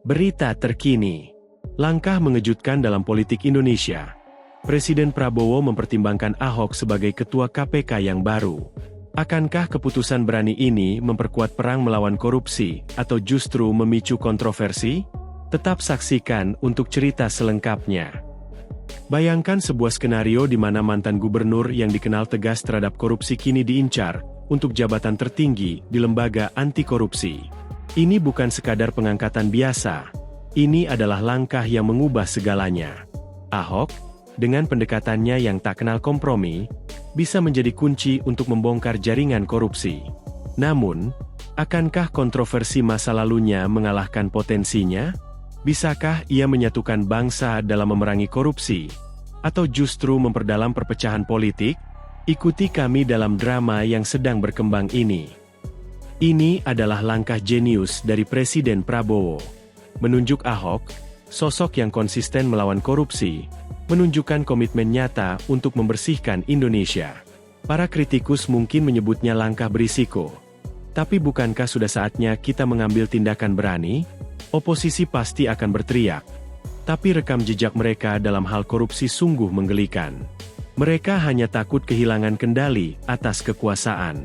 Berita terkini. Langkah mengejutkan dalam politik Indonesia. Presiden Prabowo mempertimbangkan Ahok sebagai ketua KPK yang baru. Akankah keputusan berani ini memperkuat perang melawan korupsi, atau justru memicu kontroversi? Tetap saksikan untuk cerita selengkapnya. Bayangkan sebuah skenario di mana mantan gubernur yang dikenal tegas terhadap korupsi kini diincar untuk jabatan tertinggi di lembaga anti korupsi. Ini bukan sekadar pengangkatan biasa. Ini adalah langkah yang mengubah segalanya. Ahok, dengan pendekatannya yang tak kenal kompromi, bisa menjadi kunci untuk membongkar jaringan korupsi. Namun, akankah kontroversi masa lalunya mengalahkan potensinya? Bisakah ia menyatukan bangsa dalam memerangi korupsi? Atau justru memperdalam perpecahan politik? Ikuti kami dalam drama yang sedang berkembang ini. Ini adalah langkah jenius dari Presiden Prabowo. Menunjuk Ahok, sosok yang konsisten melawan korupsi, menunjukkan komitmen nyata untuk membersihkan Indonesia. Para kritikus mungkin menyebutnya langkah berisiko. Tapi bukankah sudah saatnya kita mengambil tindakan berani? Oposisi pasti akan berteriak. Tapi rekam jejak mereka dalam hal korupsi sungguh menggelikan. Mereka hanya takut kehilangan kendali atas kekuasaan.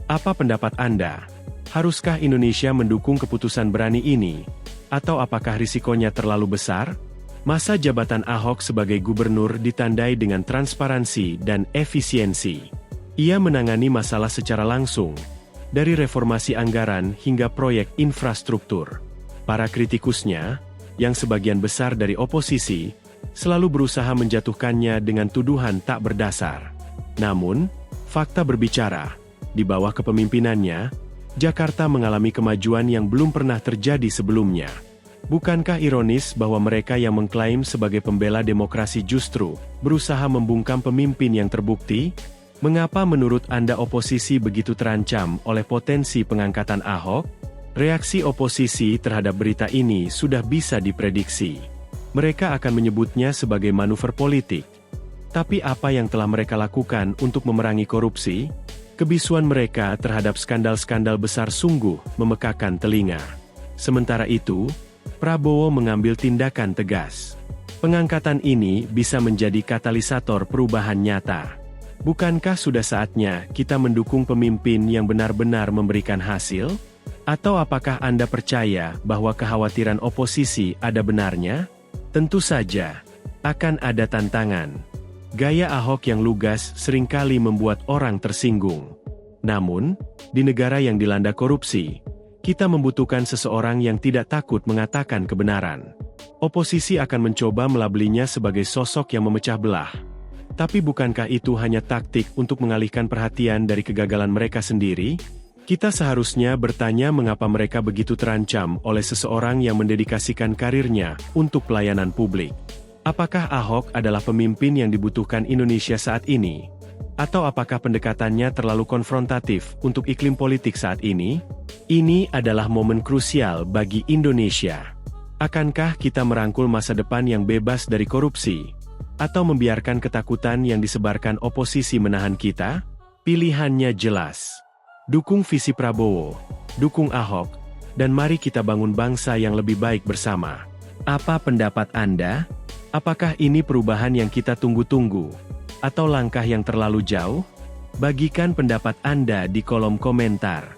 Apa pendapat Anda? Haruskah Indonesia mendukung keputusan berani ini? Atau apakah risikonya terlalu besar? Masa jabatan Ahok sebagai gubernur ditandai dengan transparansi dan efisiensi. Ia menangani masalah secara langsung, dari reformasi anggaran hingga proyek infrastruktur. Para kritikusnya, yang sebagian besar dari oposisi, selalu berusaha menjatuhkannya dengan tuduhan tak berdasar. Namun, fakta berbicara, di bawah kepemimpinannya, Jakarta mengalami kemajuan yang belum pernah terjadi sebelumnya. Bukankah ironis bahwa mereka yang mengklaim sebagai pembela demokrasi justru berusaha membungkam pemimpin yang terbukti? Mengapa menurut Anda oposisi begitu terancam oleh potensi pengangkatan Ahok? Reaksi oposisi terhadap berita ini sudah bisa diprediksi. Mereka akan menyebutnya sebagai manuver politik. Tapi apa yang telah mereka lakukan untuk memerangi korupsi? Kebisuan mereka terhadap skandal-skandal besar sungguh memekakan telinga. Sementara itu, Prabowo mengambil tindakan tegas. Pengangkatan ini bisa menjadi katalisator perubahan nyata. Bukankah sudah saatnya kita mendukung pemimpin yang benar-benar memberikan hasil? Atau apakah Anda percaya bahwa kekhawatiran oposisi ada benarnya? Tentu saja, akan ada tantangan. Gaya Ahok yang lugas seringkali membuat orang tersinggung. Namun, di negara yang dilanda korupsi, kita membutuhkan seseorang yang tidak takut mengatakan kebenaran. Oposisi akan mencoba melabelinya sebagai sosok yang memecah belah. Tapi bukankah itu hanya taktik untuk mengalihkan perhatian dari kegagalan mereka sendiri? Kita seharusnya bertanya mengapa mereka begitu terancam oleh seseorang yang mendedikasikan karirnya untuk pelayanan publik. Apakah Ahok adalah pemimpin yang dibutuhkan Indonesia saat ini? Atau apakah pendekatannya terlalu konfrontatif untuk iklim politik saat ini? Ini adalah momen krusial bagi Indonesia. Akankah kita merangkul masa depan yang bebas dari korupsi? Atau membiarkan ketakutan yang disebarkan oposisi menahan kita? Pilihannya jelas. Dukung visi Prabowo, dukung Ahok, dan mari kita bangun bangsa yang lebih baik bersama. Apa pendapat Anda? Apakah ini perubahan yang kita tunggu-tunggu? Atau langkah yang terlalu jauh? Bagikan pendapat Anda di kolom komentar.